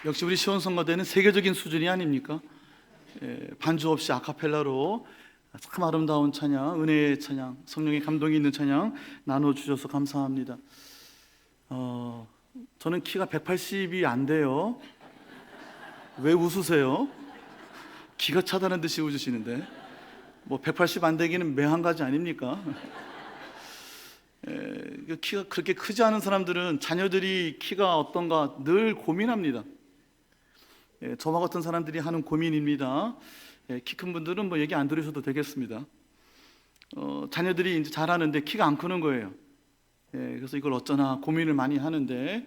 역시 우리 시온성가대는 세계적인 수준이 아닙니까? 반주 없이 아카펠라로 참 아름다운 찬양, 은혜의 찬양, 성령의 감동이 있는 찬양 나눠주셔서 감사합니다. 저는 키가 180이 안 돼요. 왜 웃으세요? 기가 차다는 듯이 웃으시는데, 뭐 180 안 되기는 매한 가지 아닙니까? 키가 그렇게 크지 않은 사람들은 자녀들이 키가 어떤가 늘 고민합니다. 저와 같은 사람들이 하는 고민입니다. 키 큰 분들은 뭐 얘기 안 들으셔도 되겠습니다. 자녀들이 이제 자라는데 키가 안 크는 거예요. 그래서 이걸 어쩌나 고민을 많이 하는데,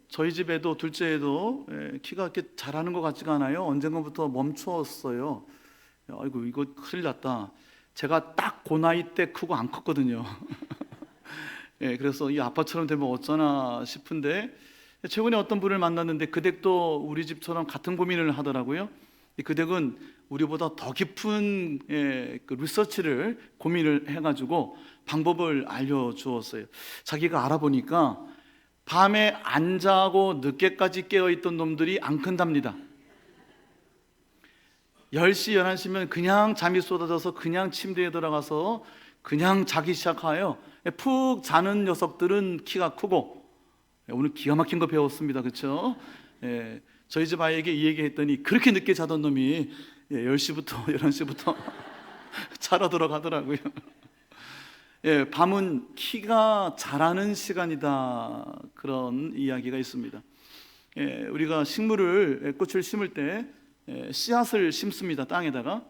저희 집에도 둘째에도 키가 이렇게 자라는 것 같지가 않아요. 언젠가부터 멈추었어요. 아이고 이거 큰일 났다. 제가 딱 그 나이 때 크고 안 컸거든요. 그래서 이 아빠처럼 되면 어쩌나 싶은데, 최근에 어떤 분을 만났는데 그 댁도 우리 집처럼 같은 고민을 하더라고요. 그 댁은 우리보다 더 깊은 그 리서치를 고민을 해가지고 방법을 알려주었어요. 자기가 알아보니까 밤에 안 자고 늦게까지 깨어있던 놈들이 안 큰답니다. 10시, 11시면 그냥 잠이 쏟아져서 그냥 침대에 들어가서 그냥 자기 시작하여 푹 자는 녀석들은 키가 크고, 오늘 기가 막힌 거 배웠습니다. 그렇죠? 저희 집 아이에게 이 얘기 했더니 그렇게 늦게 자던 놈이 10시부터 11시부터 자러 들어가더라고요. 밤은 키가 자라는 시간이다, 그런 이야기가 있습니다. 우리가 식물을, 꽃을 심을 때 씨앗을 심습니다. 땅에다가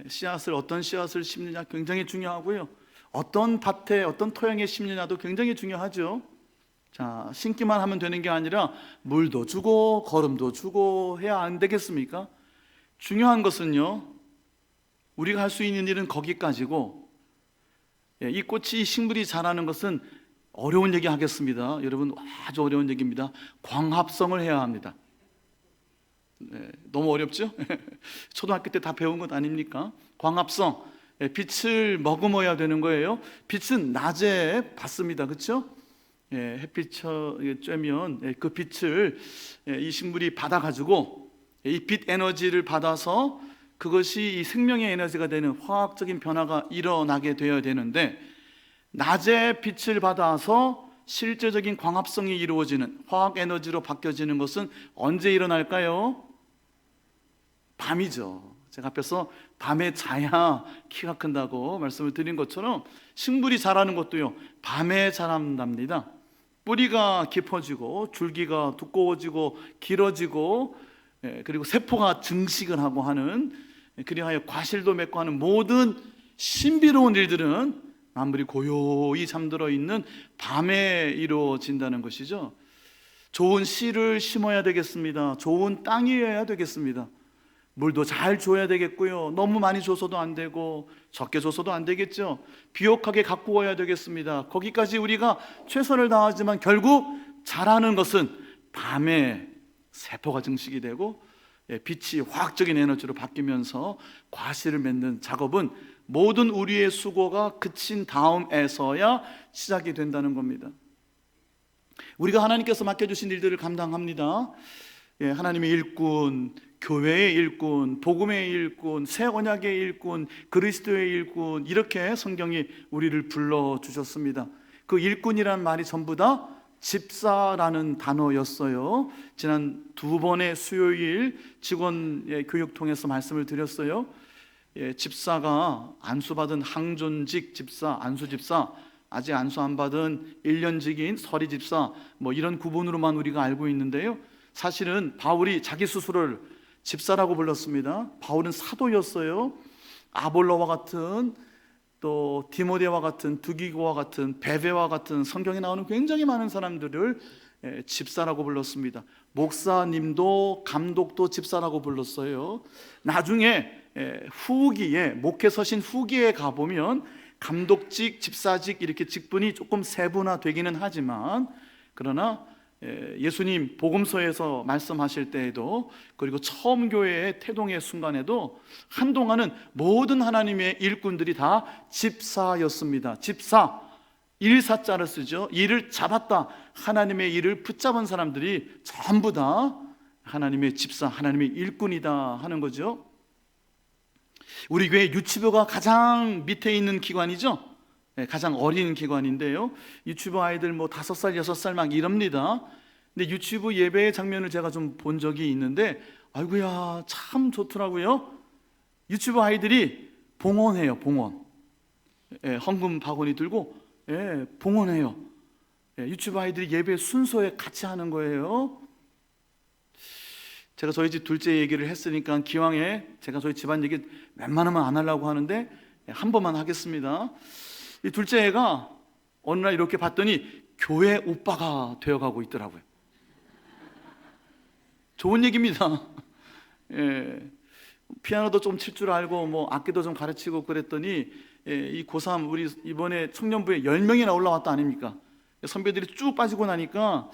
씨앗을, 어떤 씨앗을 심느냐 굉장히 중요하고요, 어떤 밭에 어떤 토양에 심느냐도 굉장히 중요하죠. 자, 심기만 하면 되는 게 아니라 물도 주고 거름도 주고 해야 안 되겠습니까? 중요한 것은요, 우리가 할 수 있는 일은 거기까지고, 이 꽃이, 이 식물이 자라는 것은 어려운 얘기 하겠습니다. 여러분, 아주 어려운 얘기입니다. 광합성을 해야 합니다. 너무 어렵죠? 초등학교 때 다 배운 것 아닙니까? 광합성, 빛을 머금어야 되는 거예요. 빛은 낮에 받습니다. 그렇죠? 햇빛 쬐면 그 빛을 이 식물이 받아가지고 이 빛 에너지를 받아서 그것이 이 생명의 에너지가 되는 화학적인 변화가 일어나게 되어야 되는데, 낮에 빛을 받아서 실제적인 광합성이 이루어지는, 화학 에너지로 바뀌어지는 것은 언제 일어날까요? 밤이죠. 제가 앞에서 밤에 자야 키가 큰다고 말씀을 드린 것처럼 식물이 자라는 것도요, 밤에 자란답니다. 뿌리가 깊어지고 줄기가 두꺼워지고 길어지고, 그리고 세포가 증식을 하고 하는, 그리하여 과실도 맺고 하는 모든 신비로운 일들은 만물이 고요히 잠들어 있는 밤에 이루어진다는 것이죠. 좋은 씨를 심어야 되겠습니다. 좋은 땅이어야 되겠습니다. 물도 잘 줘야 되겠고요, 너무 많이 줘서도 안 되고 적게 줘서도 안 되겠죠. 비옥하게 가꾸어야 되겠습니다. 거기까지 우리가 최선을 다하지만 결국 자라는 것은 밤에 세포가 증식이 되고 빛이 화학적인 에너지로 바뀌면서 과실을 맺는 작업은 모든 우리의 수고가 그친 다음에서야 시작이 된다는 겁니다. 우리가 하나님께서 맡겨주신 일들을 감당합니다. 하나님의 일꾼, 교회의 일꾼, 복음의 일꾼, 새 언약의 일꾼, 그리스도의 일꾼, 이렇게 성경이 우리를 불러주셨습니다. 그 일꾼이란 말이 전부 다 집사라는 단어였어요. 지난 2번의 수요일 직원 교육 통해서 말씀을 드렸어요. 집사가 안수받은 항존직 집사, 안수집사, 아직 안수 안 받은 1년직인 서리집사, 뭐 이런 구분으로만 우리가 알고 있는데요, 사실은 바울이 자기 스스로를 집사라고 불렀습니다. 바울은 사도였어요. 아볼로와 같은, 또 디모데와 같은, 두기고와 같은, 베베와 같은 성경에 나오는 굉장히 많은 사람들을 집사라고 불렀습니다. 목사님도, 감독도 집사라고 불렀어요. 나중에 후기에, 목회 서신 후기에 가보면 감독직, 집사직 이렇게 직분이 조금 세분화되기는 하지만, 그러나 예수님 복음서에서 말씀하실 때에도, 그리고 처음 교회의 태동의 순간에도 한동안은 모든 하나님의 일꾼들이 다 집사였습니다. 집사, 일사자를 쓰죠. 일을 잡았다. 하나님의 일을 붙잡은 사람들이 전부 다 하나님의 집사, 하나님의 일꾼이다 하는 거죠. 우리 교회 유치부가 가장 밑에 있는 기관이죠. 가장 어린 기관인데요. 유치부 아이들 뭐 5살, 6살 막 이럽니다. 근데 유치부 예배의 장면을 제가 좀 본 적이 있는데 아이고야 참 좋더라고요. 유치부 아이들이 봉헌해요. 봉헌. 헌금 바구니 들고 봉헌해요. 유치부 아이들이 예배 순서에 같이 하는 거예요. 제가 저희 집 둘째 얘기를 했으니까 기왕에 제가 저희 집안 얘기 웬만하면 안 하려고 하는데 한 번만 하겠습니다. 이 둘째 애가 어느 날 이렇게 봤더니 교회 오빠가 되어가고 있더라고요. 좋은 얘기입니다. 피아노도 좀 칠 줄 알고 뭐 악기도 좀 가르치고 그랬더니 이 고3 우리 이번에 청년부에 10명이나 올라왔다 아닙니까? 선배들이 쭉 빠지고 나니까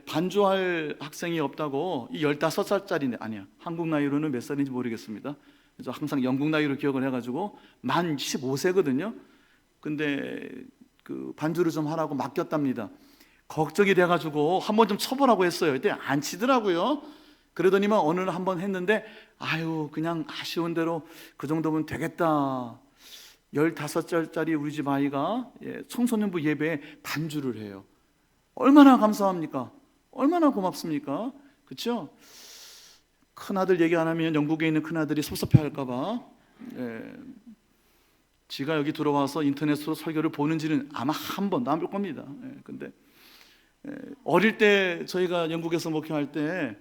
반주할 학생이 없다고. 이 15살짜리 아니야, 한국 나이로는 몇 살인지 모르겠습니다. 그래서 항상 영국 나이로 기억을 해가지고 만 15세거든요 근데 그 반주를 좀 하라고 맡겼답니다. 걱정이 돼가지고 한번 좀 쳐보라고 했어요. 그때 안 치더라고요. 그러더니만 어느 날 한번 했는데 아유 그냥 아쉬운 대로 그 정도면 되겠다. 15살짜리 우리 집 아이가 청소년부 예배에 반주를 해요. 얼마나 감사합니까? 얼마나 고맙습니까? 그렇죠? 큰아들 얘기 안 하면 영국에 있는 큰아들이 섭섭해할까 봐 지가 여기 들어와서 인터넷으로 설교를 보는지는 아마 한 번도 안 볼 겁니다. 근데 어릴 때 저희가 영국에서 목회할 때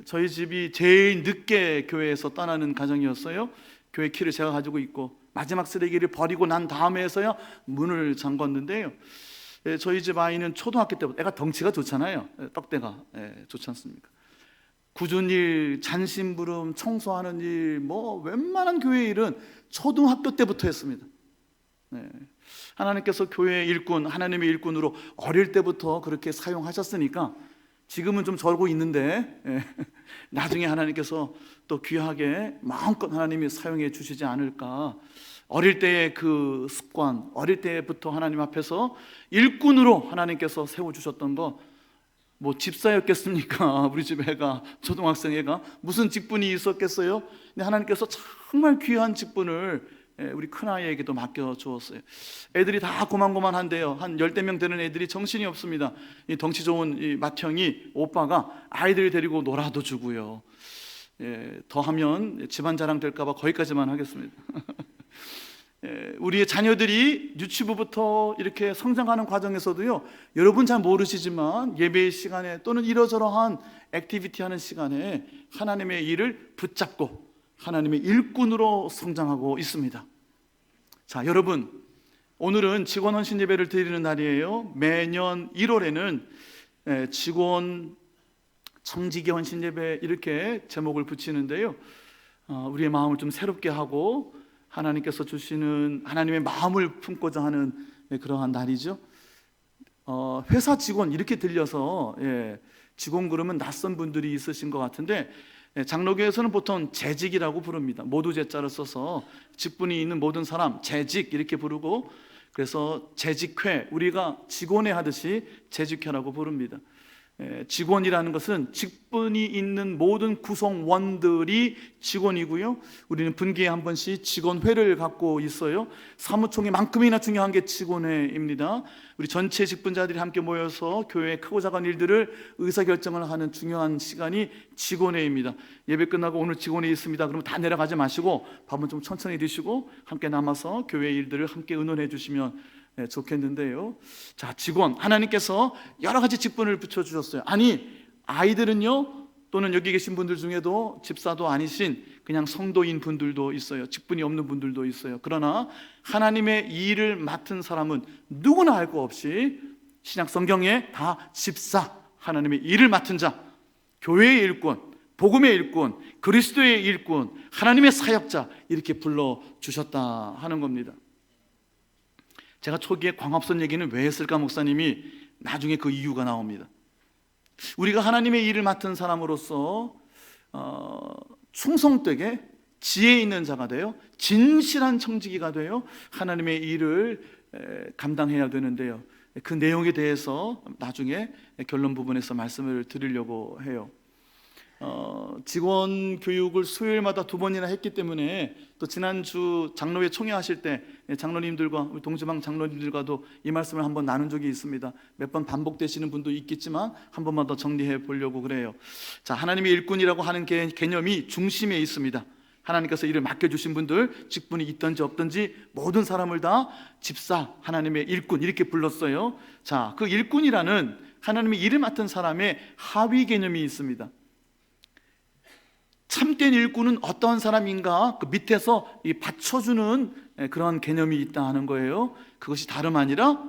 저희 집이 제일 늦게 교회에서 떠나는 가정이었어요. 교회 키를 제가 가지고 있고 마지막 쓰레기를 버리고 난 다음에서야 문을 잠궜는데요. 저희 집 아이는 초등학교 때부터 애가 덩치가 좋잖아요. 떡대가 좋지 않습니까? 굳은 일, 잔심부름, 청소하는 일, 뭐 웬만한 교회 일은 초등학교 때부터 했습니다. 하나님께서 교회의 일꾼, 하나님의 일꾼으로 어릴 때부터 그렇게 사용하셨으니까 지금은 좀 절고 있는데 나중에 하나님께서 또 귀하게 마음껏 하나님이 사용해 주시지 않을까. 어릴 때의 그 습관, 어릴 때부터 하나님 앞에서 일꾼으로 하나님께서 세워주셨던 거, 뭐 집사였겠습니까? 우리 집 애가, 초등학생 애가 무슨 직분이 있었겠어요? 근데 하나님께서 정말 귀한 직분을 우리 큰아이에게도 맡겨주었어요. 애들이 다 고만고만한데요, 한 10명 되는 애들이 정신이 없습니다. 이 덩치 좋은 이 맏형이, 오빠가 아이들 데리고 놀아도 주고요. 더하면 집안 자랑 될까 봐 거기까지만 하겠습니다. 우리의 자녀들이 유치부부터 이렇게 성장하는 과정에서도요, 여러분 잘 모르시지만 예배의 시간에 또는 이러저러한 액티비티 하는 시간에 하나님의 일을 붙잡고 하나님의 일꾼으로 성장하고 있습니다. 자, 여러분, 오늘은 직원 헌신 예배를 드리는 날이에요. 매년 1월에는 직원 청지기 헌신 예배 이렇게 제목을 붙이는데요, 우리의 마음을 좀 새롭게 하고 하나님께서 주시는 하나님의 마음을 품고자 하는 그러한 날이죠. 회사 직원 이렇게 들려서 직원 그러면 낯선 분들이 있으신 것 같은데, 장로교에서는 보통 재직이라고 부릅니다. 모두 제자를 써서 직분이 있는 모든 사람 재직 이렇게 부르고, 그래서 재직회, 우리가 직원회 하듯이 재직회라고 부릅니다. 직원이라는 것은 직분이 있는 모든 구성원들이 직원이고요, 우리는 분기에 한 번씩 직원회를 갖고 있어요. 사무총회만큼이나 중요한 게 직원회입니다. 우리 전체 직분자들이 함께 모여서 교회의 크고 작은 일들을 의사결정을 하는 중요한 시간이 직원회입니다. 예배 끝나고 오늘 직원회 있습니다 그러면 다 내려가지 마시고 밥은 좀 천천히 드시고 함께 남아서 교회 일들을 함께 의논해 주시면 좋겠는데요. 자, 직원, 하나님께서 여러 가지 직분을 붙여주셨어요. 아니, 아이들은요, 또는 여기 계신 분들 중에도 집사도 아니신 그냥 성도인 분들도 있어요. 직분이 없는 분들도 있어요. 그러나 하나님의 일을 맡은 사람은 누구나 할 거 없이 신약 성경에 다 집사, 하나님의 일을 맡은 자, 교회의 일꾼, 복음의 일꾼, 그리스도의 일꾼, 하나님의 사역자 이렇게 불러주셨다 하는 겁니다. 제가 초기에 광합선 얘기는 왜 했을까 목사님이 나중에 그 이유가 나옵니다. 우리가 하나님의 일을 맡은 사람으로서 충성되게 지혜 있는 자가 되어 진실한 청지기가 되어 하나님의 일을 감당해야 되는데요. 그 내용에 대해서 나중에 결론 부분에서 말씀을 드리려고 해요. 직원 교육을 수요일마다 2번이나 했기 때문에 또 지난주 장로회 총회하실 때 장로님들과 우리 동주방 장로님들과도 이 말씀을 한번 나눈 적이 있습니다. 몇 번 반복되시는 분도 있겠지만 한 번만 더 정리해 보려고 그래요. 자, 하나님의 일꾼이라고 하는 개념이 중심에 있습니다. 하나님께서 일을 맡겨주신 분들, 직분이 있든지 없든지 모든 사람을 다 집사, 하나님의 일꾼 이렇게 불렀어요. 자, 그 일꾼이라는 하나님의 일을 맡은 사람의 하위 개념이 있습니다. 참된 일꾼은 어떤 사람인가? 그 밑에서 받쳐주는 그런 개념이 있다 하는 거예요. 그것이 다름 아니라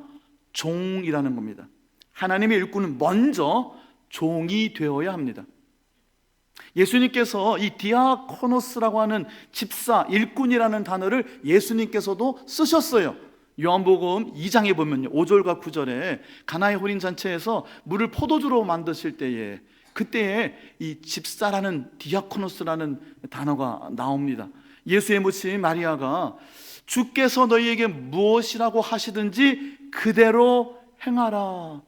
종이라는 겁니다. 하나님의 일꾼은 먼저 종이 되어야 합니다. 예수님께서 이 디아코노스라고 하는 집사, 일꾼이라는 단어를 예수님께서도 쓰셨어요. 요한복음 2장에 보면요, 5절과 9절에 가나의 혼인잔치에서 물을 포도주로 만드실 때에 그때에 이 집사라는 디아코노스라는 단어가 나옵니다. 예수의 모친 마리아가 주께서 너희에게 무엇이라고 하시든지 그대로 행하라.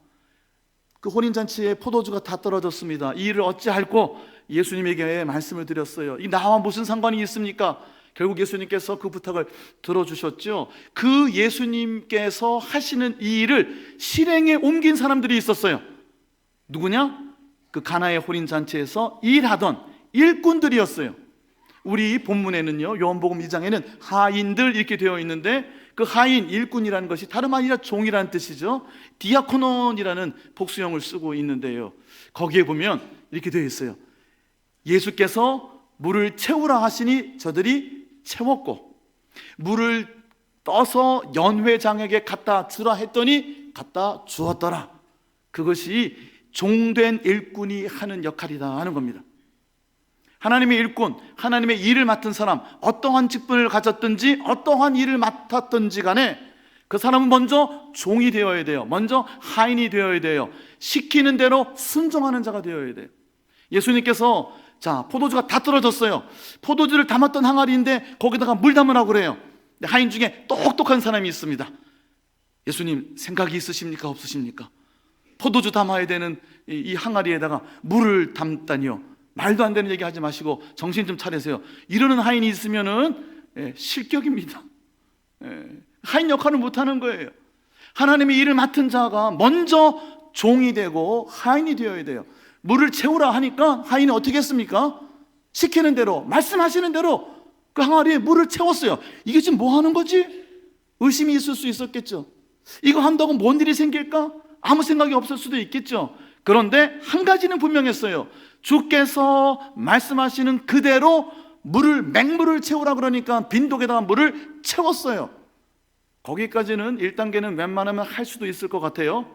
그 혼인잔치에 포도주가 다 떨어졌습니다. 이 일을 어찌할꼬 예수님에게 말씀을 드렸어요. 이 나와 무슨 상관이 있습니까? 결국 예수님께서 그 부탁을 들어주셨죠. 그 예수님께서 하시는 이 일을 실행에 옮긴 사람들이 있었어요. 누구냐? 그 가나의 혼인잔치에서 일하던 일꾼들이었어요. 우리 본문에는요, 요한복음 2장에는 하인들 이렇게 되어 있는데 그 하인, 일꾼이라는 것이 다름 아니라 종이라는 뜻이죠. 디아코논이라는 복수형을 쓰고 있는데요, 거기에 보면 이렇게 되어 있어요. 예수께서 물을 채우라 하시니 저들이 채웠고, 물을 떠서 연회장에게 갖다 주라 했더니 갖다 주었더라. 그것이 종된 일꾼이 하는 역할이다 하는 겁니다. 하나님의 일꾼, 하나님의 일을 맡은 사람, 어떠한 직분을 가졌든지 어떠한 일을 맡았든지 간에 그 사람은 먼저 종이 되어야 돼요. 먼저 하인이 되어야 돼요. 시키는 대로 순종하는 자가 되어야 돼요. 예수님께서 자, 포도주가 다 떨어졌어요. 포도주를 담았던 항아리인데 거기다가 물 담으라고 그래요. 하인 중에 똑똑한 사람이 있습니다. 예수님, 생각이 있으십니까? 없으십니까? 포도주 담아야 되는 이 항아리에다가 물을 담다니요. 말도 안 되는 얘기 하지 마시고 정신 좀 차리세요. 이러는 하인이 있으면은 실격입니다. 하인 역할을 못하는 거예요. 하나님의 일을 맡은 자가 먼저 종이 되고 하인이 되어야 돼요. 물을 채우라 하니까 하인은 어떻게 했습니까? 시키는 대로, 말씀하시는 대로 그 항아리에 물을 채웠어요. 이게 지금 뭐 하는 거지? 의심이 있을 수 있었겠죠. 이거 한다고 뭔 일이 생길까? 아무 생각이 없을 수도 있겠죠. 그런데 한 가지는 분명했어요. 주께서 말씀하시는 그대로 맹물을 채우라 그러니까 빈독에다가 물을 채웠어요. 거기까지는 1단계는 웬만하면 할 수도 있을 것 같아요.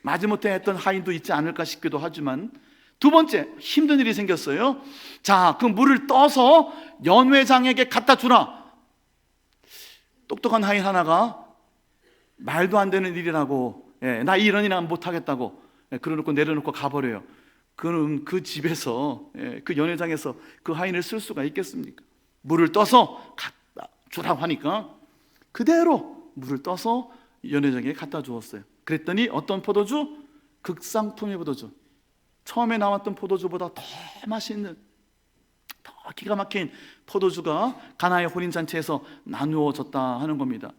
마지못해 했던 하인도 있지 않을까 싶기도 하지만, 두 번째, 힘든 일이 생겼어요. 자, 그 물을 떠서 연회장에게 갖다 주라. 똑똑한 하인 하나가 말도 안 되는 일이라고, 나 이런 일 못하겠다고 그러놓고 내려놓고 가버려요. 그럼 그 집에서, 그 연회장에서 그 하인을 쓸 수가 있겠습니까? 물을 떠서 갖다 주라고 하니까 그대로 물을 떠서 연회장에 갖다 주었어요. 그랬더니 어떤 포도주? 극상품의 포도주, 처음에 나왔던 포도주보다 더 맛있는, 더 기가 막힌 포도주가 가나의 혼인잔치에서 나누어졌다 하는 겁니다.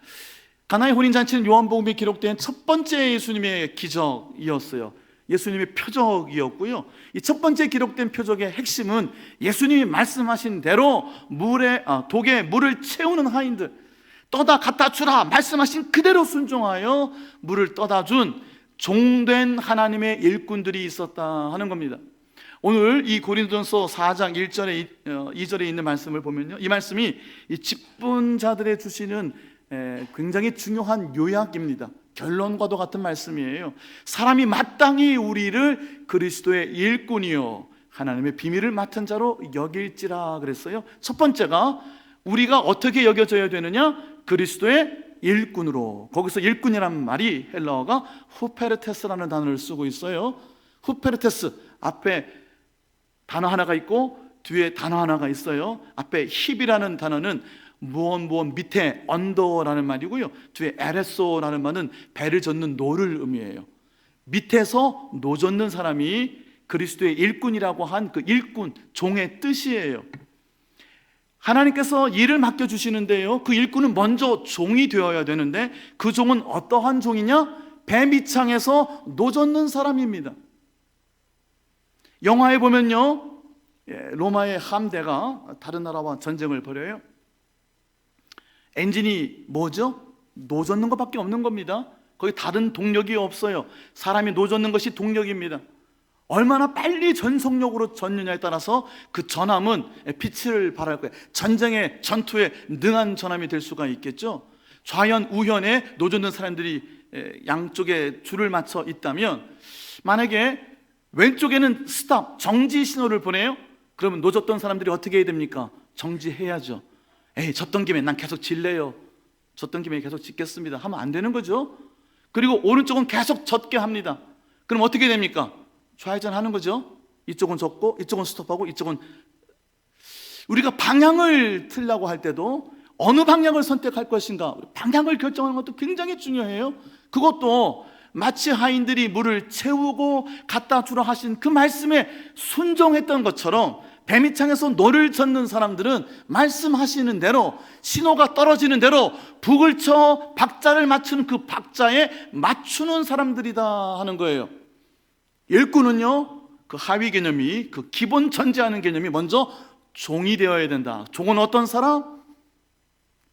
가나의 혼인잔치는 요한복음에 기록된 첫 번째 예수님의 기적이었어요. 예수님의 표적이었고요. 이 첫 번째 기록된 표적의 핵심은 예수님이 말씀하신 대로 독에 물을 채우는 하인들, 떠다 갖다 주라 말씀하신 그대로 순종하여 물을 떠다 준 종된 하나님의 일꾼들이 있었다 하는 겁니다. 오늘 이 고린도전서 4장 1절에 2절에 있는 말씀을 보면요, 이 말씀이 이 직분자들의 주시는 굉장히 중요한 요약입니다. 결론과도 같은 말씀이에요. 사람이 마땅히 우리를 그리스도의 일꾼이요 하나님의 비밀을 맡은 자로 여길지라 그랬어요. 첫 번째가 우리가 어떻게 여겨져야 되느냐? 그리스도의 일꾼으로. 거기서 일꾼이란 말이 헬라어가 후페르테스라는 단어를 쓰고 있어요. 후페르테스, 앞에 단어 하나가 있고 뒤에 단어 하나가 있어요. 앞에 힙이라는 단어는 무언 밑에 언더라는 말이고요, 뒤에 에레소라는 말은 배를 젓는 노를 의미해요. 밑에서 노 젓는 사람이 그리스도의 일꾼이라고 한 그 일꾼, 종의 뜻이에요. 하나님께서 일을 맡겨주시는데요, 그 일꾼은 먼저 종이 되어야 되는데 그 종은 어떠한 종이냐? 배 밑창에서 노 젓는 사람입니다. 영화에 보면요, 로마의 함대가 다른 나라와 전쟁을 벌여요. 엔진이 뭐죠? 노 젓는 것밖에 없는 겁니다. 거기 다른 동력이 없어요. 사람이 노 젓는 것이 동력입니다. 얼마나 빨리 전속력으로 젓느냐에 따라서 그 전함은 빛을 발할 거예요. 전쟁의 전투에 능한 전함이 될 수가 있겠죠. 좌현 우현에 노 젓는 사람들이 양쪽에 줄을 맞춰 있다면, 만약에 왼쪽에는 스탑, 정지 신호를 보내요. 그러면 노 젓던 사람들이 어떻게 해야 됩니까? 정지해야죠. 젓던 김에 난 계속 질래요, 젓던 김에 계속 짓겠습니다 하면 안 되는 거죠. 그리고 오른쪽은 계속 젓게 합니다. 그럼 어떻게 됩니까? 좌회전하는 거죠. 이쪽은 젓고 이쪽은 스톱하고 이쪽은. 우리가 방향을 틀려고 할 때도 어느 방향을 선택할 것인가, 방향을 결정하는 것도 굉장히 중요해요. 그것도 마치 하인들이 물을 채우고 갖다 주라 하신 그 말씀에 순종했던 것처럼 배밑창에서 노를 젓는 사람들은 말씀하시는 대로, 신호가 떨어지는 대로 북을 쳐 박자를 맞추는 그 박자에 맞추는 사람들이다 하는 거예요. 일꾼은요, 그 하위 개념이, 그 기본 전제하는 개념이 먼저 종이 되어야 된다. 종은 어떤 사람?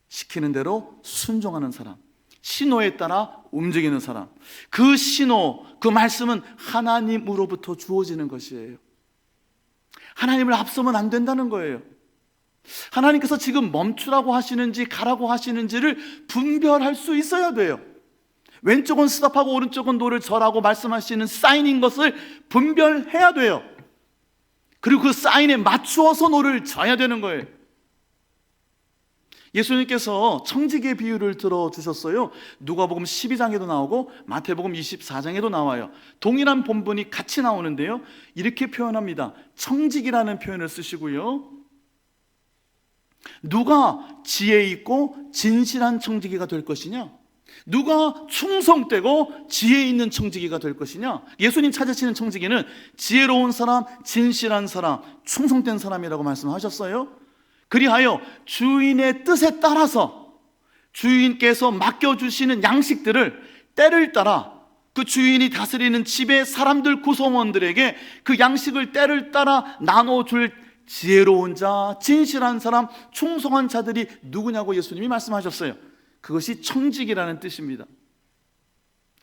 시키는 대로 순종하는 사람, 신호에 따라 움직이는 사람. 그 신호, 그 말씀은 하나님으로부터 주어지는 것이에요. 하나님을 앞서면 안 된다는 거예요. 하나님께서 지금 멈추라고 하시는지 가라고 하시는지를 분별할 수 있어야 돼요. 왼쪽은 스탑하고 오른쪽은 노를 절하고 말씀하시는 사인인 것을 분별해야 돼요. 그리고 그 사인에 맞추어서 노를 져야 되는 거예요. 예수님께서 청지기의 비유를 들어주셨어요. 누가복음 12장에도 나오고 마태복음 24장에도 나와요. 동일한 본문이 같이 나오는데요, 이렇게 표현합니다. 청지기라는 표현을 쓰시고요, 누가 지혜 있고 진실한 청지기가 될 것이냐, 누가 충성되고 지혜 있는 청지기가 될 것이냐. 예수님 찾으시는 청지기는 지혜로운 사람, 진실한 사람, 충성된 사람이라고 말씀하셨어요. 그리하여 주인의 뜻에 따라서 주인께서 맡겨주시는 양식들을 때를 따라, 그 주인이 다스리는 집의 사람들, 구성원들에게 그 양식을 때를 따라 나눠줄 지혜로운 자, 진실한 사람, 충성한 자들이 누구냐고 예수님이 말씀하셨어요. 그것이 청지기라는 뜻입니다.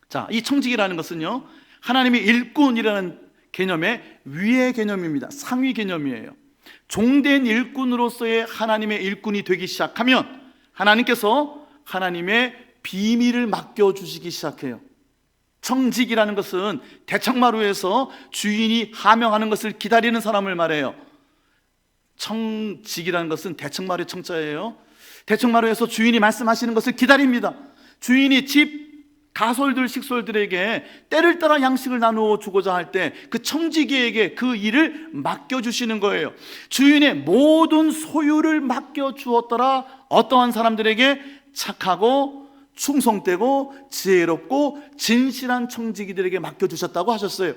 자, 이 청지기라는 것은요, 하나님의 일꾼이라는 개념의 위의 개념입니다. 상위 개념이에요. 종된 일꾼으로서의 하나님의 일꾼이 되기 시작하면 하나님께서 하나님의 비밀을 맡겨주시기 시작해요. 청직이라는 것은 대청마루에서 주인이 하명하는 것을 기다리는 사람을 말해요. 청직이라는 것은 대청마루의 청자예요. 대청마루에서 주인이 말씀하시는 것을 기다립니다. 주인이 집 가솔들, 식솔들에게 때를 따라 양식을 나누어 주고자 할 때 그 청지기에게 그 일을 맡겨주시는 거예요. 주인의 모든 소유를 맡겨주었더라 어떠한 사람들에게? 착하고 충성되고 지혜롭고 진실한 청지기들에게 맡겨주셨다고 하셨어요.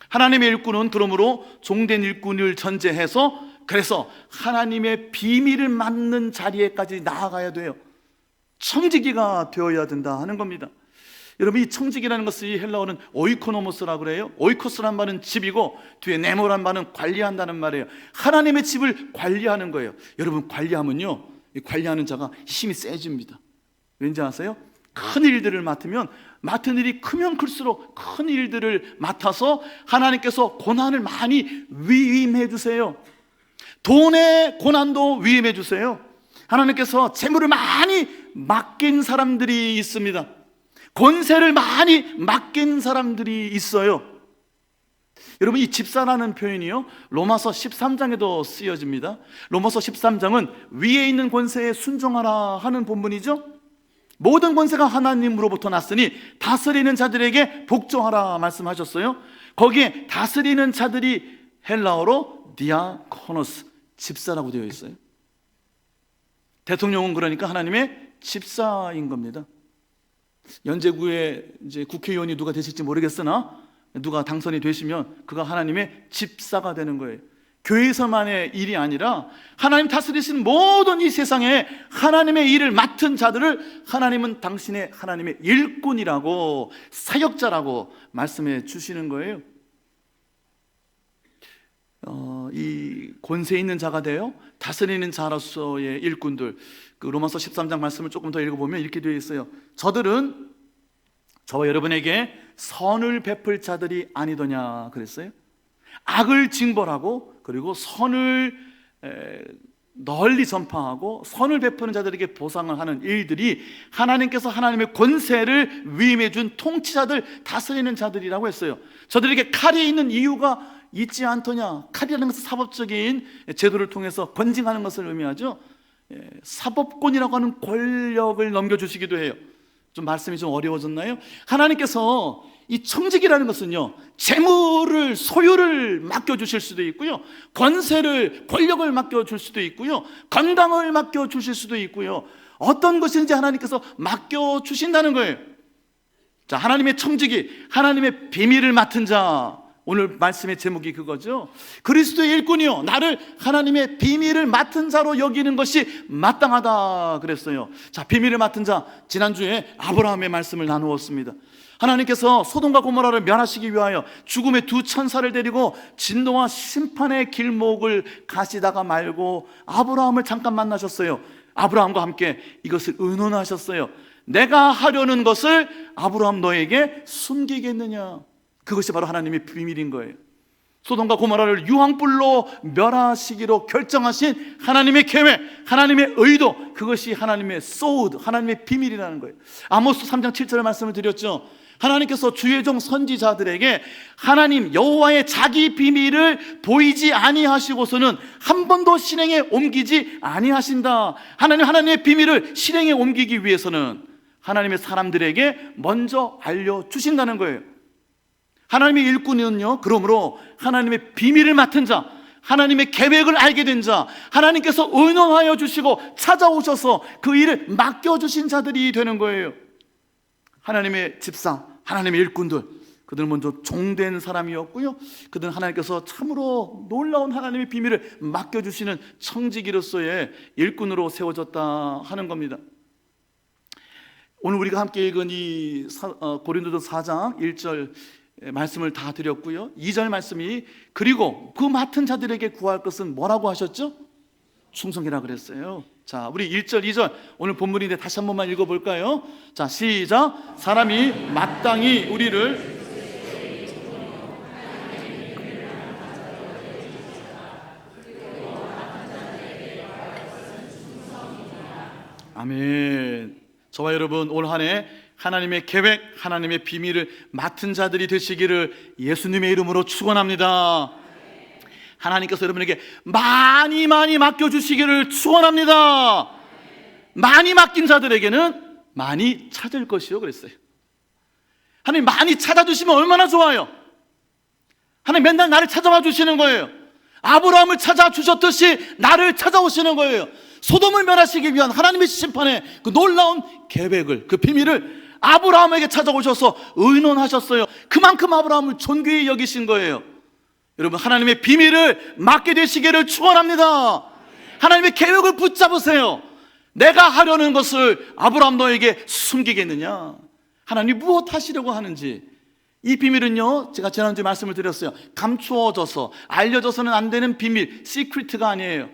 하나님의 일꾼은 그러므로 종된 일꾼을 전제해서, 그래서 하나님의 비밀을 맡는 자리에까지 나아가야 돼요. 청지기가 되어야 된다 하는 겁니다. 여러분, 이 청지기라는 것이 헬라어는 오이코노모스라고 그래요. 오이코스란 말은 집이고 뒤에 네모란 말은 관리한다는 말이에요. 하나님의 집을 관리하는 거예요. 여러분, 관리하면요, 관리하는 자가 힘이 세집니다. 왠지 아세요? 큰 일들을 맡으면 맡은 일이 크면 클수록 큰 일들을 맡아서 하나님께서 고난을 많이 위임해 주세요. 돈의 고난도 위임해 주세요. 하나님께서 재물을 많이 맡긴 사람들이 있습니다. 권세를 많이 맡긴 사람들이 있어요. 여러분, 이 집사라는 표현이요, 로마서 13장에도 쓰여집니다. 로마서 13장은 위에 있는 권세에 순종하라 하는 본문이죠. 모든 권세가 하나님으로부터 났으니 다스리는 자들에게 복종하라 말씀하셨어요. 거기에 다스리는 자들이 헬라어로 디아코노스, 집사라고 되어 있어요. 대통령은 그러니까 하나님의 집사인 겁니다. 연제구에 이제 국회의원이 누가 되실지 모르겠으나 누가 당선이 되시면 그가 하나님의 집사가 되는 거예요. 교회에서만의 일이 아니라 하나님 다스리시는 모든 이 세상에 하나님의 일을 맡은 자들을 하나님은 당신의 하나님의 일꾼이라고, 사역자라고 말씀해 주시는 거예요. 이 권세 있는 자가 되어 다스리는 자로서의 일꾼들, 그 로마서 13장 말씀을 조금 더 읽어보면 이렇게 되어 있어요. 저들은 저와 여러분에게 선을 베풀 자들이 아니더냐 그랬어요. 악을 징벌하고 그리고 선을 널리 전파하고 선을 베푸는 자들에게 보상을 하는 일들이 하나님께서 하나님의 권세를 위임해 준 통치자들, 다스리는 자들이라고 했어요. 저들에게 칼이 있는 이유가 있지 않더냐. 칼이라는 것은 사법적인 제도를 통해서 권징하는 것을 의미하죠. 사법권이라고 하는 권력을 넘겨주시기도 해요. 좀 말씀이 좀 어려워졌나요? 하나님께서 이 청직이라는 것은요, 재물을, 소유를 맡겨주실 수도 있고요, 권세를, 권력을 맡겨줄 수도 있고요, 건강을 맡겨주실 수도 있고요, 어떤 것인지 하나님께서 맡겨주신다는 거예요. 자, 하나님의 청직이, 하나님의 비밀을 맡은 자, 오늘 말씀의 제목이 그거죠. 그리스도의 일꾼이요, 나를 하나님의 비밀을 맡은 자로 여기는 것이 마땅하다 그랬어요. 자, 비밀을 맡은 자, 지난주에 아브라함의 말씀을 나누었습니다. 하나님께서 소돔과 고모라를 멸하시기 위하여 죽음의 두 천사를 데리고 진노와 심판의 길목을 가시다가 말고 아브라함을 잠깐 만나셨어요. 아브라함과 함께 이것을 의논하셨어요. 내가 하려는 것을 아브라함 너에게 숨기겠느냐. 그것이 바로 하나님의 비밀인 거예요. 소돔과 고모라를 유황불로 멸하시기로 결정하신 하나님의 계획, 하나님의 의도, 그것이 하나님의 소우드, 하나님의 비밀이라는 거예요. 아모스 3장 7절의 말씀을 드렸죠. 하나님께서 주의 종 선지자들에게 하나님 여호와의 자기 비밀을 보이지 아니하시고서는 한 번도 실행에 옮기지 아니하신다. 하나님의 비밀을 실행에 옮기기 위해서는 하나님의 사람들에게 먼저 알려주신다는 거예요. 하나님의 일꾼은요, 그러므로 하나님의 비밀을 맡은 자, 하나님의 계획을 알게 된 자, 하나님께서 의논하여 주시고 찾아오셔서 그 일을 맡겨주신 자들이 되는 거예요. 하나님의 집사, 하나님의 일꾼들, 그들은 먼저 종된 사람이었고요, 그들은 하나님께서 참으로 놀라운 하나님의 비밀을 맡겨주시는 청지기로서의 일꾼으로 세워졌다 하는 겁니다. 오늘 우리가 함께 읽은 이 고린도서 4장 1절 말씀을 다 드렸고요, 2절 말씀이 그리고 그 맡은 자들에게 구할 것은 뭐라고 하셨죠? 충성이라 그랬어요. 자, 우리 1절, 2절 오늘 본문인데 다시 한 번만 읽어볼까요? 자, 시작. 사람이 마땅히 우리를 아멘. 저와 여러분 올 한 해 하나님의 계획, 하나님의 비밀을 맡은 자들이 되시기를 예수님의 이름으로 축원합니다. 하나님께서 여러분에게 많이 맡겨주시기를 축원합니다. 많이 맡긴 자들에게는 많이 찾을 것이요 그랬어요. 하나님 많이 찾아주시면 얼마나 좋아요. 하나님 맨날 나를 찾아와 주시는 거예요. 아브라함을 찾아주셨듯이 나를 찾아오시는 거예요. 소돔을 멸하시기 위한 하나님의 심판의 그 놀라운 계획을, 그 비밀을 아브라함에게 찾아오셔서 의논하셨어요. 그만큼 아브라함을 존귀히 여기신 거예요. 여러분, 하나님의 비밀을 맡게 되시기를 축원합니다. 하나님의 계획을 붙잡으세요. 내가 하려는 것을 아브라함 너에게 숨기겠느냐? 하나님 무엇 하시려고 하는지, 이 비밀은요, 제가 지난주에 말씀을 드렸어요. 감추어져서 알려져서는 안 되는 비밀, 시크릿가 아니에요.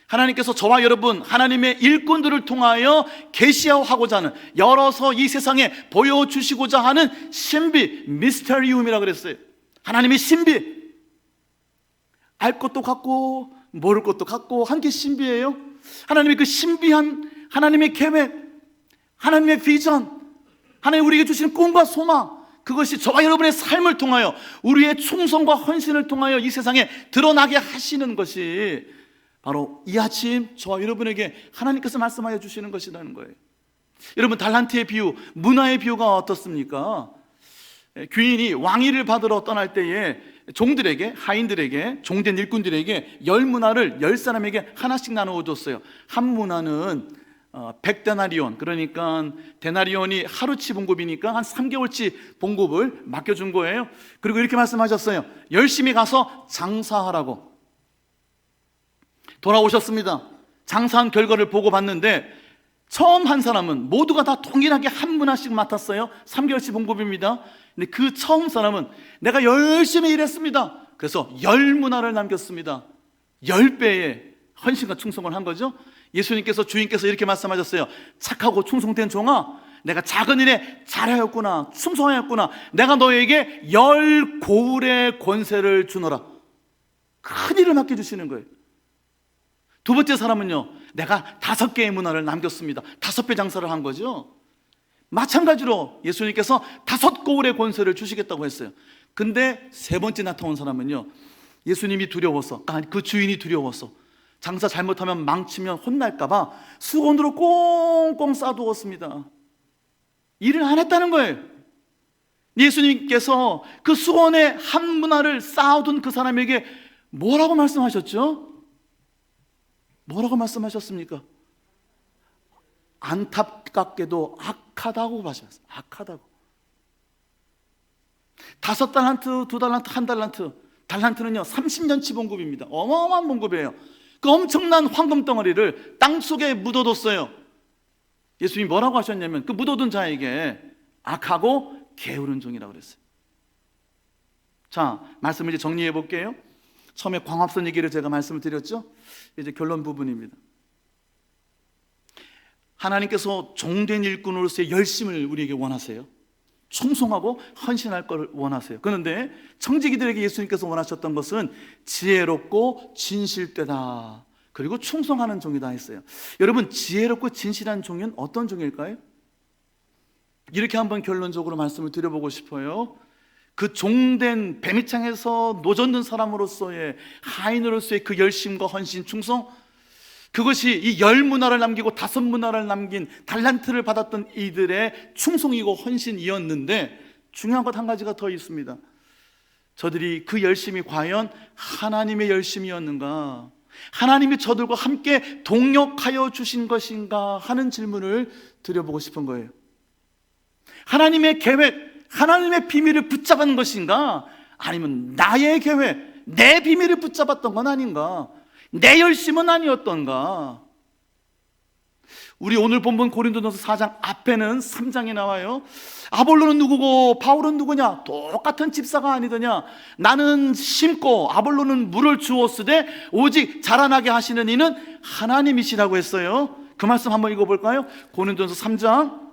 하나님께서 저와 여러분, 하나님의 일꾼들을 통하여 계시하고자 하는, 열어서 이 세상에 보여주시고자 하는 신비, 미스터리움이라고 그랬어요. 하나님의 신비, 알 것도 같고 모를 것도 같고 한 게 신비예요. 하나님의 그 신비한 하나님의 계획, 하나님의 비전, 하나님 우리에게 주신 꿈과 소망, 그것이 저와 여러분의 삶을 통하여, 우리의 충성과 헌신을 통하여 이 세상에 드러나게 하시는 것이 바로 이 아침 저와 여러분에게 하나님께서 말씀하여 주시는 것이라는 거예요. 여러분, 달란트의 비유, 문화의 비유가 어떻습니까? 귀인이 왕위를 받으러 떠날 때에 종들에게, 하인들에게, 종된 일꾼들에게 10문화를 10사람에게 하나씩 나누어 줬어요. 한 문화는 100데나리온, 그러니까 데나리온이 하루치 봉급이니까 한 3개월치 봉급을 맡겨준 거예요. 그리고 이렇게 말씀하셨어요. 열심히 가서 장사하라고. 돌아오셨습니다. 장사한 결과를 보고 봤는데 처음 한 사람은 모두가 다 동일하게 한 문화씩 맡았어요. 3개월치 봉급입니다. 근데 그 처음 사람은 내가 열심히 일했습니다. 그래서 10문화를 남겼습니다. 10배의 헌신과 충성을 한 거죠. 예수님께서, 주인께서 이렇게 말씀하셨어요. 착하고 충성된 종아, 내가 작은 일에 잘하였구나, 충성하였구나. 내가 너에게 10고울의 권세를 주노라. 큰 일을 맡겨주시는 거예요. 두 번째 사람은요, 내가 5개의 문화를 남겼습니다. 5배 장사를 한 거죠. 마찬가지로 예수님께서 5고울의 권세를 주시겠다고 했어요. 근데 세 번째 나타온 사람은요, 예수님이 두려워서, 그 주인이 두려워서 장사 잘못하면 망치면 혼날까봐 수건으로 꽁꽁 싸두었습니다. 일을 안 했다는 거예요. 예수님께서 그 수건에 한 문화를 쌓아둔 그 사람에게 뭐라고 말씀하셨죠? 뭐라고 말씀하셨습니까? 안타깝게도 악하다고 말씀하셨어요. 악하다고. 5달란트, 2달란트, 1달란트. 달란트는요 30년치 봉급입니다. 어마어마한 봉급이에요. 그 엄청난 황금 덩어리를 땅속에 묻어뒀어요. 예수님이 뭐라고 하셨냐면 그 묻어둔 자에게 악하고 게으른 종이라고 그랬어요. 자, 말씀을 이제 정리해 볼게요. 처음에 광합선 얘기를 제가 말씀을 드렸죠. 이제 결론 부분입니다. 하나님께서 종된 일꾼으로서의 열심을 우리에게 원하세요. 충성하고 헌신할 걸 원하세요. 그런데 청지기들에게 예수님께서 원하셨던 것은 지혜롭고 진실되다, 그리고 충성하는 종이다 했어요. 여러분, 지혜롭고 진실한 종은 어떤 종일까요? 이렇게 한번 결론적으로 말씀을 드려보고 싶어요. 그 종된 뱀이창에서 노젓는 사람으로서의, 하인으로서의 그 열심과 헌신, 충성, 그것이 이 10문화를 남기고 5문화를 남긴 달란트를 받았던 이들의 충성이고 헌신이었는데, 중요한 것 한 가지가 더 있습니다. 저들이 그 열심이 과연 하나님의 열심이었는가, 하나님이 저들과 함께 동역하여 주신 것인가 하는 질문을 드려보고 싶은 거예요. 하나님의 계획, 하나님의 비밀을 붙잡은 것인가, 아니면 나의 계획, 내 비밀을 붙잡았던 건 아닌가, 내 열심은 아니었던가. 우리 오늘 본문 고린도전서 4장 앞에는 3장에 나와요. 아볼로는 누구고 바울은 누구냐? 똑같은 집사가 아니더냐? 나는 심고 아볼로는 물을 주었으되 오직 자라나게 하시는 이는 하나님이시라고 했어요. 그 말씀 한번 읽어볼까요? 고린도전서 3장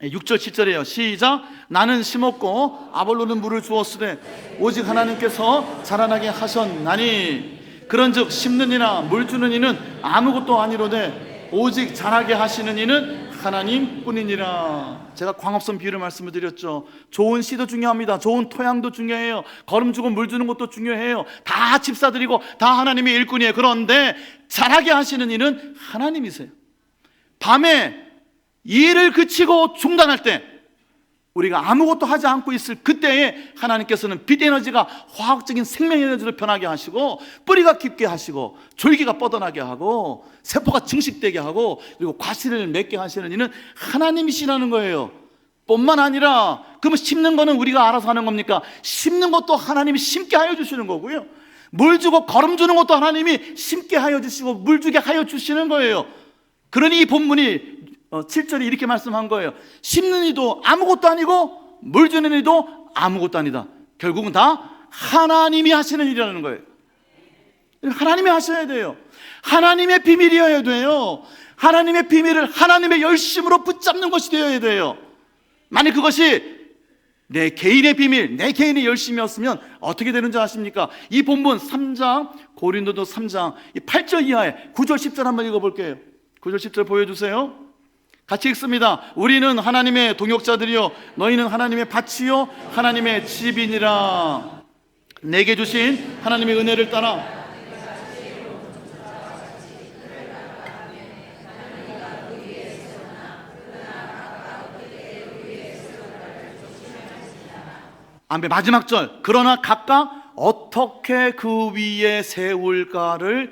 6절 7절이에요. 시작. 나는 심었고 아볼로는 물을 주었으되 오직 하나님께서 자라나게 하셨나니 그런즉 심는 이나 물 주는 이는 아무것도 아니로되 오직 자라게 하시는 이는 하나님뿐이니라. 제가 광합선 비유를 말씀을 드렸죠. 좋은 씨도 중요합니다. 좋은 토양도 중요해요. 거름 주고 물 주는 것도 중요해요. 다 집사들이고 다 하나님의 일꾼이에요. 그런데 자라게 하시는 이는 하나님이세요. 밤에 일을 그치고 중단할 때, 우리가 아무것도 하지 않고 있을 그때에 하나님께서는 빛 에너지가 화학적인 생명 에너지로 변하게 하시고, 뿌리가 깊게 하시고, 줄기가 뻗어나게 하고, 세포가 증식되게 하고, 그리고 과실을 맺게 하시는 이는 하나님이시라는 거예요. 뿐만 아니라, 그러면 심는 거는 우리가 알아서 하는 겁니까? 심는 것도 하나님이 심게 하여 주시는 거고요, 물 주고 거름 주는 것도 하나님이 심게 하여 주시고 물 주게 하여 주시는 거예요. 그러니 이 본문이 7절에 이렇게 말씀한 거예요. 심는 이도 아무것도 아니고 물 주는 이도 아무것도 아니다. 결국은 다 하나님이 하시는 일이라는 거예요. 하나님이 하셔야 돼요. 하나님의 비밀이어야 돼요. 하나님의 비밀을 하나님의 열심으로 붙잡는 것이 되어야 돼요. 만약 그것이 내 개인의 비밀, 내 개인의 열심이었으면 어떻게 되는 줄 아십니까? 이 본문 3장, 고린도도 3장 8절 이하에 9절 10절 한번 읽어볼게요. 9절 10절 보여주세요. 같이 읽습니다. 우리는 하나님의 동역자들이요 너희는 하나님의 밭이요 하나님의 집이니라. 내게 주신 하나님의 은혜를 따라 아멘. 마지막 절, 그러나 각각 어떻게 그 위에 세울까를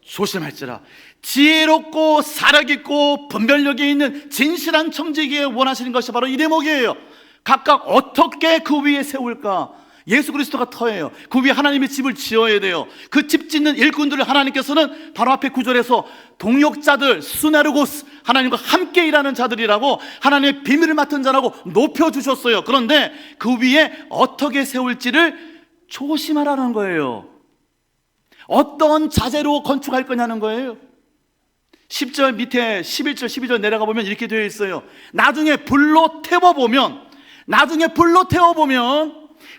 조심할지라. 지혜롭고 사력있고 분별력이 있는 진실한 청지기에 원하시는 것이 바로 이 대목이에요. 각각 어떻게 그 위에 세울까. 예수 그리스도가 터예요. 그 위에 하나님의 집을 지어야 돼요. 그 집 짓는 일꾼들을 하나님께서는 바로 앞에 구절에서 동역자들, 수네르고스, 하나님과 함께 일하는 자들이라고 하나님의 비밀을 맡은 자라고 높여주셨어요. 그런데 그 위에 어떻게 세울지를 조심하라는 거예요. 어떤 자세로 건축할 거냐는 거예요. 10절 밑에 11절 12절 내려가 보면 이렇게 되어 있어요. 나중에 불로 태워보면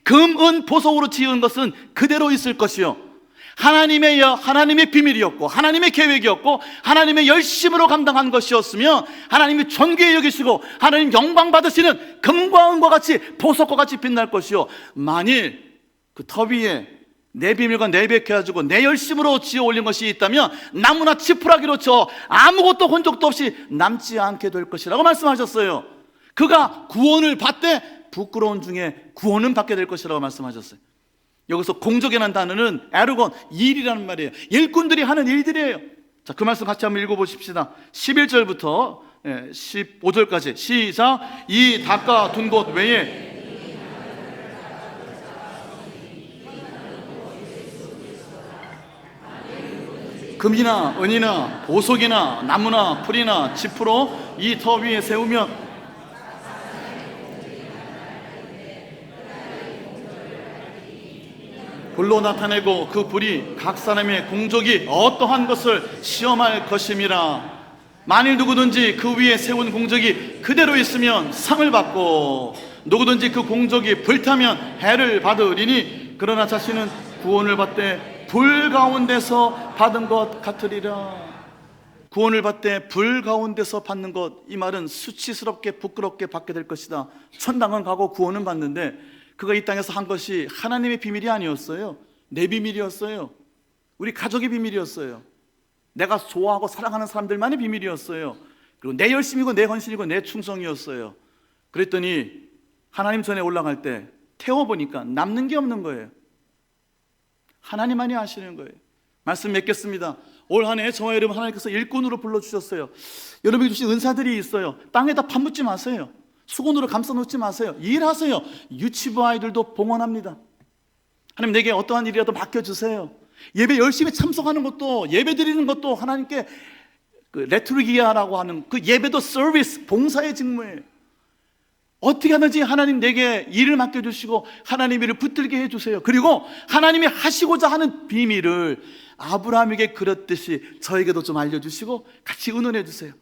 금, 은, 보석으로 지은 것은 그대로 있을 것이요, 하나님의 비밀이었고 하나님의 계획이었고 하나님의 열심으로 감당한 것이었으며 하나님이 존귀히 여기시고 하나님 영광 받으시는 금과 은과 같이 보석과 같이 빛날 것이요, 만일 그 터 위에 내 비밀과 내백해가지고 내 열심으로 지어 올린 것이 있다면 나무나 지푸라기로 쳐 아무것도 혼적도 없이 남지 않게 될 것이라고 말씀하셨어요. 그가 구원을 받되 부끄러운 중에 구원은 받게 될 것이라고 말씀하셨어요. 여기서 공적이라는 단어는 에르곤, 일이라는 말이에요. 일꾼들이 하는 일들이에요. 자, 그 말씀 같이 한번 읽어보십시다. 11절부터 15절까지 시작. 이 닦아 둔 곳 외에 금이나 은이나 보석이나 나무나 풀이나 지푸로 이 터 위에 세우면 불로 나타내고 그 불이 각 사람의 공적이 어떠한 것을 시험할 것임이라. 만일 누구든지 그 위에 세운 공적이 그대로 있으면 상을 받고 누구든지 그 공적이 불타면 해를 받으리니 그러나 자신은 구원을 받되 불 가운데서 받은 것 같으리라. 구원을 받되 불 가운데서 받는 것, 이 말은 수치스럽게 부끄럽게 받게 될 것이다. 천당은 가고 구원은 받는데 그가 이 땅에서 한 것이 하나님의 비밀이 아니었어요. 내 비밀이었어요. 우리 가족의 비밀이었어요. 내가 좋아하고 사랑하는 사람들만의 비밀이었어요. 그리고 내 열심이고 내 헌신이고 내 충성이었어요. 그랬더니 하나님 전에 올라갈 때 태워보니까 남는 게 없는 거예요. 하나님만이 아시는 거예요. 말씀 맺겠습니다. 올 한 해 저와 여러분 하나님께서 일꾼으로 불러주셨어요. 여러분이 주신 은사들이 있어요. 땅에다 파묻지 마세요. 수건으로 감싸놓지 마세요. 일하세요. 유치부 아이들도 봉헌합니다. 하나님, 내게 어떠한 일이라도 맡겨주세요. 예배 열심히 참석하는 것도, 예배 드리는 것도 하나님께 그 레트루기아라고 하는 그 예배도 서비스, 봉사의 직무예요. 어떻게 하든지 하나님 내게 일을 맡겨주시고 하나님 일을 붙들게 해주세요. 그리고 하나님이 하시고자 하는 비밀을 아브라함에게 그렸듯이 저에게도 좀 알려주시고 같이 의논해 주세요.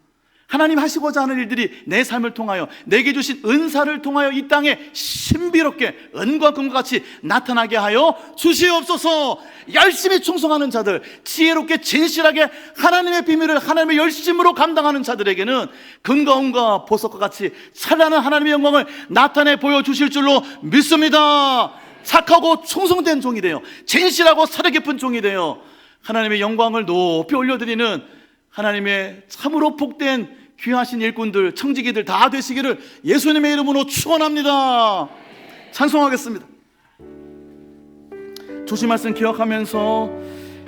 하나님 하시고자 하는 일들이 내 삶을 통하여, 내게 주신 은사를 통하여 이 땅에 신비롭게 은과 금과 같이 나타나게 하여 주시옵소서. 열심히 충성하는 자들, 지혜롭게 진실하게 하나님의 비밀을 하나님의 열심으로 감당하는 자들에게는 금과 은과 보석과 같이 찬란한 하나님의 영광을 나타내 보여주실 줄로 믿습니다. 착하고 충성된 종이 되어, 진실하고 사려 깊은 종이 되어 하나님의 영광을 높이 올려드리는 하나님의 참으로 복된 귀하신 일꾼들, 청지기들 다 되시기를 예수님의 이름으로 축원합니다. 찬송하겠습니다. 주신 말씀 기억하면서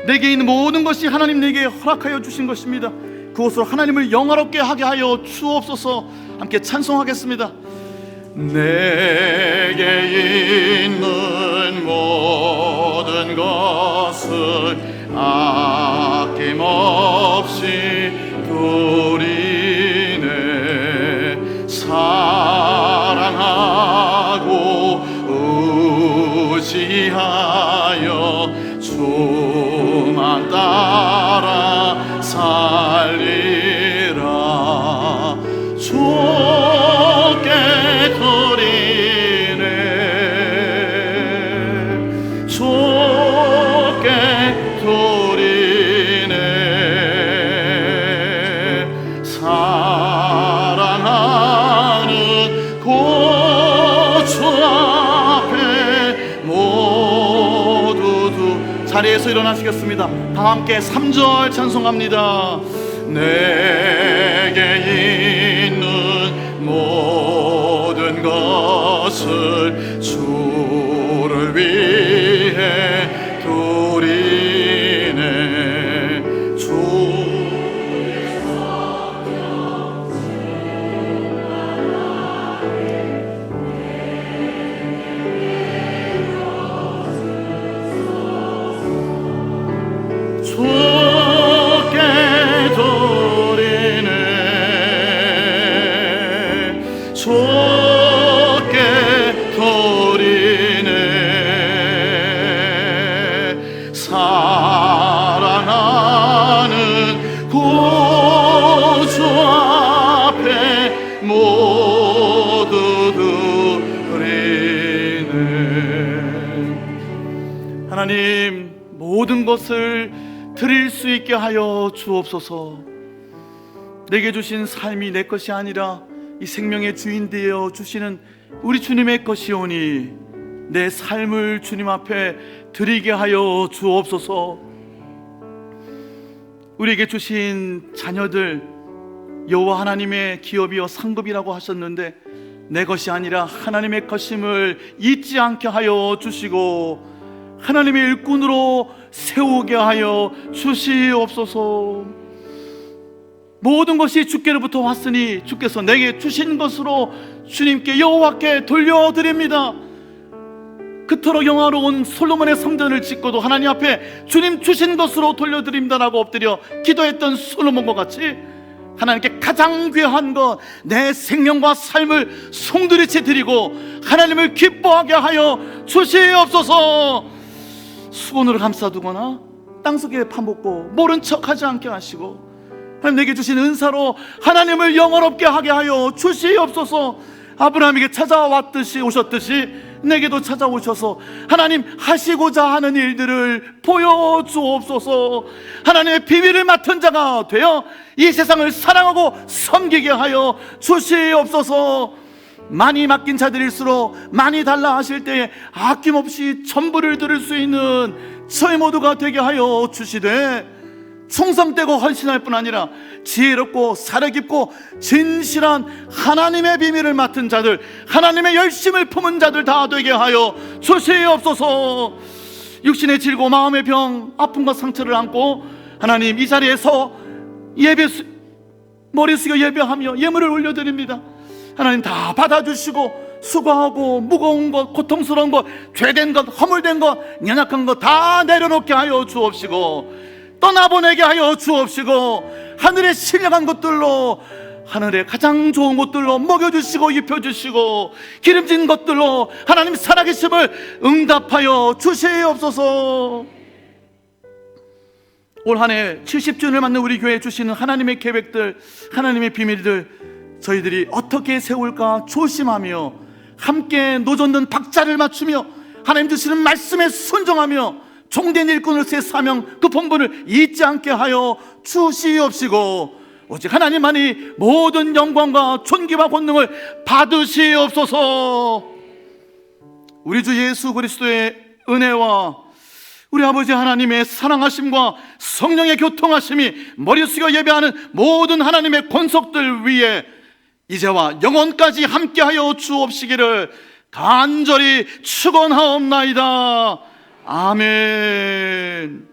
내게 있는 모든 것이 하나님 내게 허락하여 주신 것입니다. 그것으로 하나님을 영화롭게 하게 하여 주옵소서. 함께 찬송하겠습니다. 내게 있는 모든 것을 아낌없이 드리네. 사랑하고 의지하여 주만 따라 살리라. 주께 드리네. 주께 드리네. 사랑하는 고주 앞에 모두 자리에서 일어나시겠습니다. 다 함께 3절 찬송합니다. 내게 있는 모든 것을 주 하나님, 모든 것을 드릴 수 있게 하여 주옵소서. 내게 주신 삶이 내 것이 아니라 이 생명의 주인 되어 주시는 우리 주님의 것이오니 내 삶을 주님 앞에 드리게 하여 주옵소서. 우리에게 주신 자녀들 여호와 하나님의 기업이요 상급이라고 하셨는데 내 것이 아니라 하나님의 것임을 잊지 않게 하여 주시고 하나님의 일꾼으로 세우게 하여 주시옵소서. 모든 것이 주께로부터 왔으니 주께서 내게 주신 것으로 주님께 여호와께 돌려드립니다. 그토록 영화로운 솔로몬의 성전을 짓고도 하나님 앞에 주님 주신 것으로 돌려드립니다라고 엎드려 기도했던 솔로몬과 같이 하나님께 가장 귀한 것, 내 생명과 삶을 송두리째 드리고 하나님을 기뻐하게 하여 주시옵소서. 수건으로 감싸두거나 땅속에 파묻고 모른 척하지 않게 하시고 하나님 내게 주신 은사로 하나님을 영원롭게 하게 하여 주시옵소서. 아브라함에게 찾아왔듯이 오셨듯이 내게도 찾아오셔서 하나님 하시고자 하는 일들을 보여주옵소서. 하나님의 비밀을 맡은 자가 되어 이 세상을 사랑하고 섬기게 하여 주시옵소서. 많이 맡긴 자들일수록 많이 달라 하실 때에 아낌없이 전부를 들을 수 있는 저희 모두가 되게 하여 주시되 충성되고 헌신할 뿐 아니라 지혜롭고 사려깊고 진실한 하나님의 비밀을 맡은 자들, 하나님의 열심을 품은 자들 다 되게 하여 주시옵소서. 육신의 질고 마음의 병, 아픔과 상처를 안고 하나님 이 자리에서 머리 숙여 예배하며 예물을 올려드립니다. 하나님 다 받아주시고 수고하고 무거운 것, 고통스러운 것, 죄된 것, 허물된 것, 연약한 것 다 내려놓게 하여 주옵시고 떠나보내게 하여 주옵시고 하늘의 신령한 것들로, 하늘의 가장 좋은 것들로 먹여주시고 입혀주시고 기름진 것들로 하나님 살아계심을 응답하여 주시옵소서. 올 한 해 70주년을 맞는 우리 교회에 주시는 하나님의 계획들, 하나님의 비밀들 저희들이 어떻게 세울까 조심하며 함께 노젓는 박자를 맞추며 하나님 주시는 말씀에 순종하며 종된 일꾼으로서의 사명, 그 본분을 잊지 않게 하여 주시옵시고 오직 하나님만이 모든 영광과 존귀와 권능을 받으시옵소서. 우리 주 예수 그리스도의 은혜와 우리 아버지 하나님의 사랑하심과 성령의 교통하심이 머리 숙여 예배하는 모든 하나님의 권속들 위에 이제와 영원까지 함께하여 주옵시기를 간절히 축원하옵나이다. 아멘.